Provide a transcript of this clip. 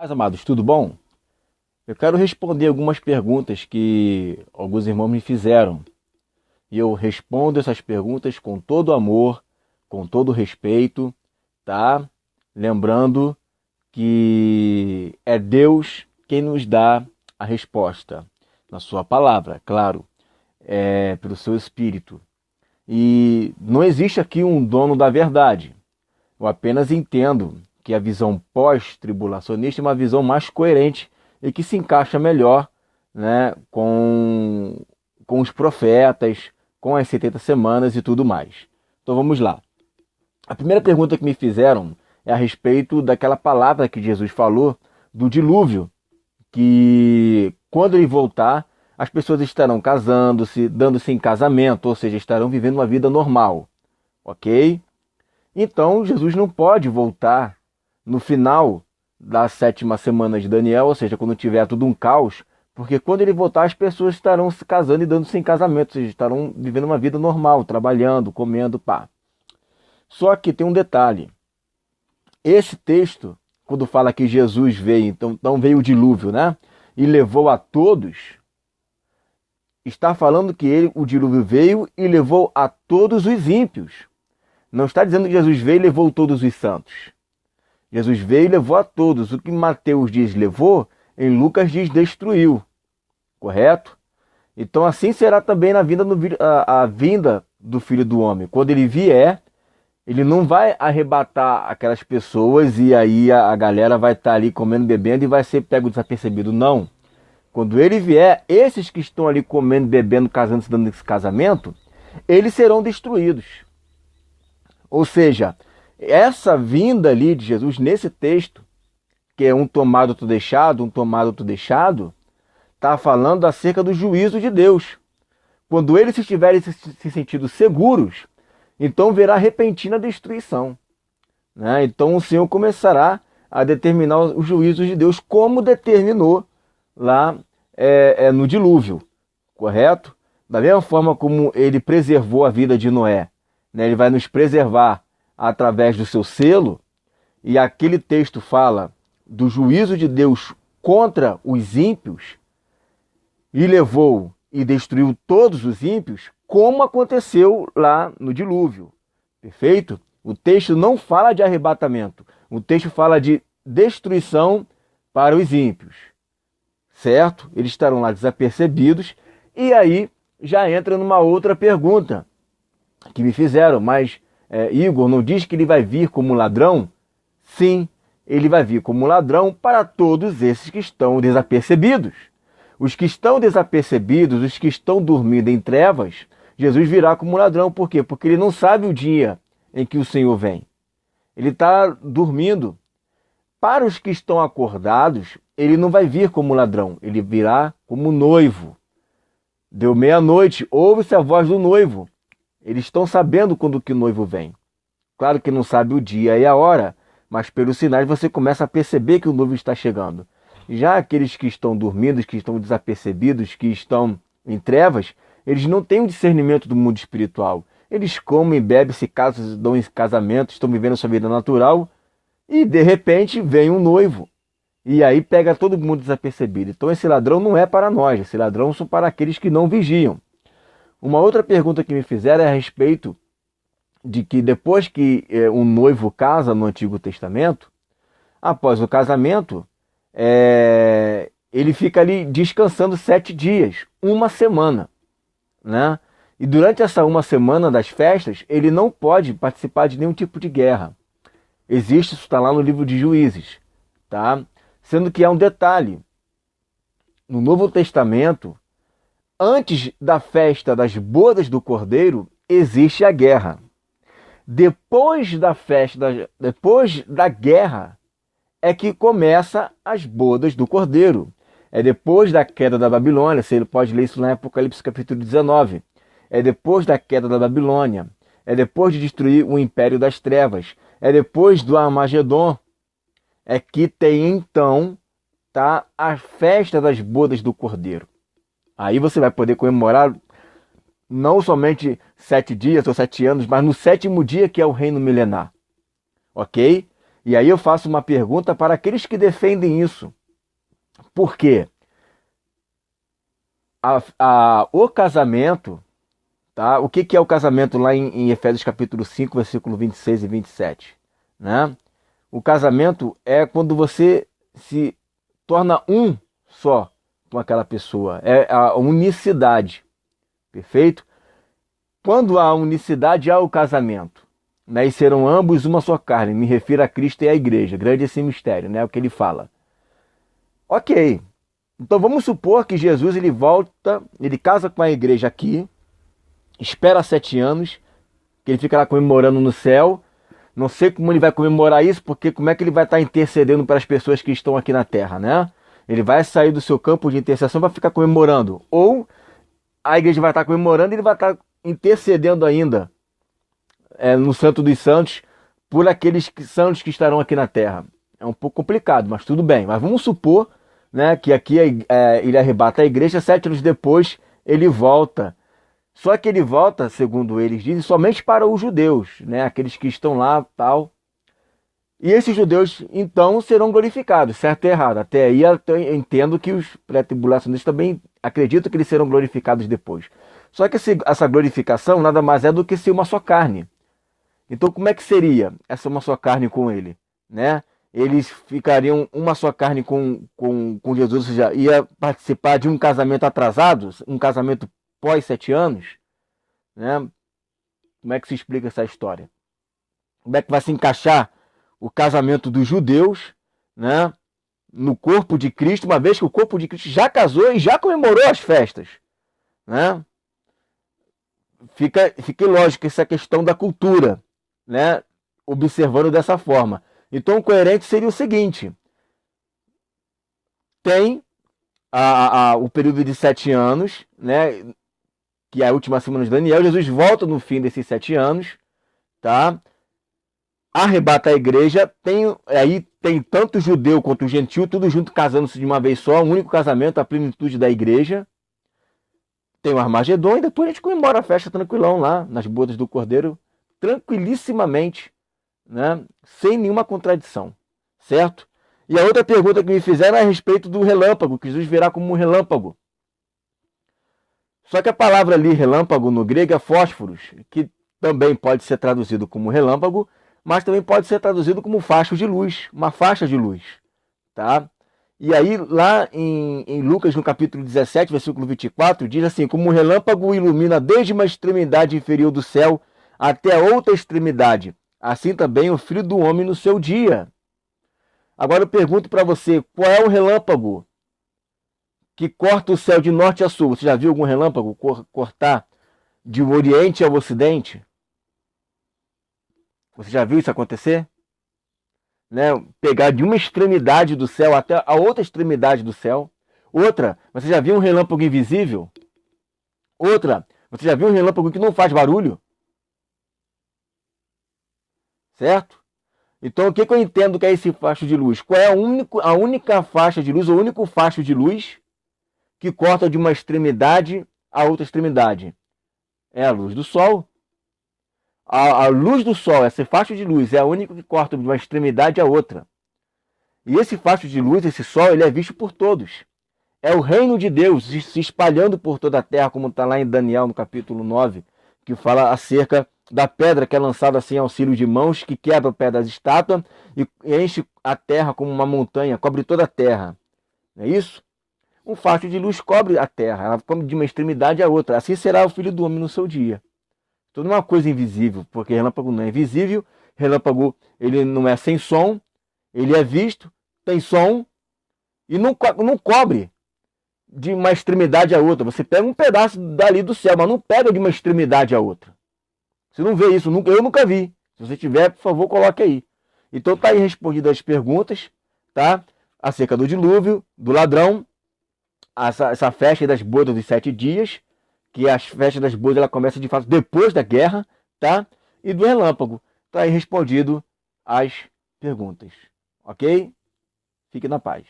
Mas, amados, tudo bom? Eu quero responder algumas perguntas que alguns irmãos me fizeram. E eu respondo essas perguntas com todo amor, com todo respeito, tá? Lembrando que é Deus quem nos dá a resposta. Na sua palavra, claro, pelo seu Espírito. E não existe aqui um dono da verdade. Eu apenas entendo que a visão pós-tribulacionista é uma visão mais coerente e que se encaixa melhor, né, com os profetas, com as 70 semanas e tudo mais. Então vamos lá. A primeira pergunta que me fizeram é a respeito daquela palavra que Jesus falou do dilúvio, que quando ele voltar, as pessoas estarão casando-se, dando-se em casamento, ou seja, estarão vivendo uma vida normal, ok? Então, Jesus não pode voltar no final da 7ª semana de Daniel, ou seja, quando tiver tudo um caos, porque quando ele voltar, as pessoas estarão se casando e dando-se em casamento, ou seja, estarão vivendo uma vida normal, trabalhando, comendo, pá. Só que tem um detalhe. Esse texto, quando fala que Jesus veio, então veio o dilúvio, né? E levou a todos, está falando que o dilúvio veio e levou a todos os ímpios. Não está dizendo que Jesus veio e levou todos os santos. Jesus veio e levou a todos. O que Mateus diz levou, em Lucas diz destruiu. Correto? Então assim será também na vinda a vinda do Filho do Homem. Quando ele vier, ele não vai arrebatar aquelas pessoas e aí a galera vai estar ali comendo, bebendo e vai ser pego desapercebido. Não. Quando ele vier, esses que estão ali comendo, bebendo, casando, se dando esse casamento, eles serão destruídos. Ou seja, essa vinda ali de Jesus nesse texto, que é um tomado outro deixado, um tomado outro deixado, está falando acerca do juízo de Deus. Quando eles estiverem se sentindo seguros, então verá repentina destruição, né? Então o Senhor começará a determinar os juízos de Deus, como determinou lá no dilúvio, correto? Da mesma forma como ele preservou a vida de Noé, né? Ele vai nos preservar através do seu selo, e aquele texto fala do juízo de Deus contra os ímpios, e levou e destruiu todos os ímpios, como aconteceu lá no dilúvio. Perfeito? O texto não fala de arrebatamento, o texto fala de destruição para os ímpios. Certo? Eles estarão lá desapercebidos, e aí já entra numa outra pergunta que me fizeram, mas Igor, não diz que ele vai vir como ladrão? Sim, ele vai vir como ladrão para todos esses que estão desapercebidos. Os que estão desapercebidos, os que estão dormindo em trevas, Jesus virá como ladrão. Por quê? Porque ele não sabe o dia em que o Senhor vem. Ele está dormindo. Para os que estão acordados, ele não vai vir como ladrão, ele virá como noivo. Deu meia-noite, ouve-se a voz do noivo. Eles estão sabendo quando que o noivo vem. Claro que não sabe o dia e a hora, mas pelos sinais você começa a perceber que o noivo está chegando. Já aqueles que estão dormindo, que estão desapercebidos, que estão em trevas, eles não têm o discernimento do mundo espiritual. Eles comem, bebem, se casam, se dão em casamento, estão vivendo a sua vida natural e de repente vem um noivo. E aí pega todo mundo desapercebido. Então esse ladrão não é para nós, esse ladrão são para aqueles que não vigiam. Uma outra pergunta que me fizeram é a respeito de que depois que um noivo casa no Antigo Testamento, após o casamento, ele fica ali descansando 7 dias, uma semana, né? E durante essa uma semana das festas, ele não pode participar de nenhum tipo de guerra. Existe, isso está lá no livro de Juízes, tá? Sendo que há um detalhe. No Novo Testamento, antes da festa das bodas do Cordeiro, existe a guerra. Depois da festa, depois da guerra, é que começa as bodas do Cordeiro. É depois da queda da Babilônia, você pode ler isso lá em Apocalipse capítulo 19. É depois da queda da Babilônia. É depois de destruir o império das trevas. É depois do Armagedon. É que tem então a festa das bodas do Cordeiro. Aí você vai poder comemorar não somente 7 dias ou 7 anos, mas no 7º dia, que é o reino milenar. Ok? E aí eu faço uma pergunta para aqueles que defendem isso. Por quê? O casamento, tá? O que é o casamento lá em Efésios capítulo 5, versículo 26 e 27? Né? O casamento é quando você se torna um só com aquela pessoa. É a unicidade. Perfeito? Quando há unicidade, há o casamento. Né? E serão ambos uma só carne. Me refiro a Cristo e à igreja. Grande esse mistério, né? O que ele fala. Ok. Então vamos supor que Jesus ele volta, ele casa com a igreja aqui, espera 7 anos, que ele fica lá comemorando no céu. Não sei como ele vai comemorar isso, porque como é que ele vai estar intercedendo para as pessoas que estão aqui na terra, né? Ele vai sair do seu campo de intercessão para ficar comemorando. Ou a igreja vai estar comemorando e ele vai estar intercedendo ainda no Santo dos Santos por aqueles santos que estarão aqui na terra. É um pouco complicado, mas tudo bem. Mas vamos supor, né, que aqui ele arrebata a igreja, 7 anos depois ele volta. Só que ele volta, segundo eles dizem, somente para os judeus, né, aqueles que estão lá, tal. E esses judeus, então, serão glorificados, certo e errado. Até aí eu entendo que os pré-tribulacionistas também acreditam que eles serão glorificados depois. Só que essa glorificação nada mais é do que ser uma só carne. Então, como é que seria essa uma só carne com ele? Né? Eles ficariam uma só carne com Jesus, ou seja, ia participar de um casamento atrasado, um casamento pós 7 anos. Né? Como é que se explica essa história? Como é que vai se encaixar o casamento dos judeus, né, no corpo de Cristo, uma vez que o corpo de Cristo já casou e já comemorou as festas? Né? Fica lógico essa questão da cultura, né, observando dessa forma. Então o coerente seria o seguinte: tem o período de 7 anos, né, que é a última semana de Daniel. Jesus volta no fim desses 7 anos, tá? Arrebata a igreja, aí tem tanto judeu quanto gentil, tudo junto casando-se de uma vez só, um único casamento, a plenitude da igreja. Tem o Armagedon e depois a gente comemora a festa tranquilão lá, nas bodas do Cordeiro, tranquilissimamente, né? Sem nenhuma contradição, certo? E a outra pergunta que me fizeram é a respeito do relâmpago, que Jesus virá como um relâmpago. Só que a palavra ali, relâmpago, no grego é fósforos, que também pode ser traduzido como relâmpago, mas também pode ser traduzido como facho de luz, uma faixa de luz, tá? E aí, lá em Lucas, no capítulo 17, versículo 24, diz assim: como um relâmpago ilumina desde uma extremidade inferior do céu até a outra extremidade, assim também o Filho do Homem no seu dia. Agora eu pergunto para você, qual é o relâmpago que corta o céu de norte a sul? Você já viu algum relâmpago cortar de oriente ao ocidente? Você já viu isso acontecer? Né? Pegar de uma extremidade do céu até a outra extremidade do céu. Outra, você já viu um relâmpago invisível? Outra, você já viu um relâmpago que não faz barulho? Certo? Então o que eu entendo que é esse facho de luz? Qual é a única faixa de luz, o único facho de luz que corta de uma extremidade a outra extremidade? É a luz do sol. A luz do sol, esse facho de luz, é a única que corta de uma extremidade a outra. E esse facho de luz, esse sol, ele é visto por todos. É o reino de Deus se espalhando por toda a terra, como está lá em Daniel, no capítulo 9, que fala acerca da pedra que é lançada sem auxílio de mãos, que quebra o pé das estátuas e enche a terra como uma montanha, cobre toda a terra. Não é isso? Um facho de luz cobre a terra, ela cobre de uma extremidade a outra. Assim será o Filho do Homem no seu dia. Tudo uma coisa invisível, porque relâmpago não é invisível, relâmpago ele não é sem som, ele é visto, tem som e não cobre de uma extremidade a outra. Você pega um pedaço dali do céu, mas não pega de uma extremidade a outra. Você não vê isso, eu nunca vi. Se você tiver, por favor, coloque aí. Então tá aí respondidas as perguntas, tá? Acerca do dilúvio, do ladrão, essa festa das bodas dos 7 dias, que a festa das bodas ela começa de fato depois da guerra, tá? E do relâmpago. Tá aí respondido as perguntas. Ok? Fique na paz.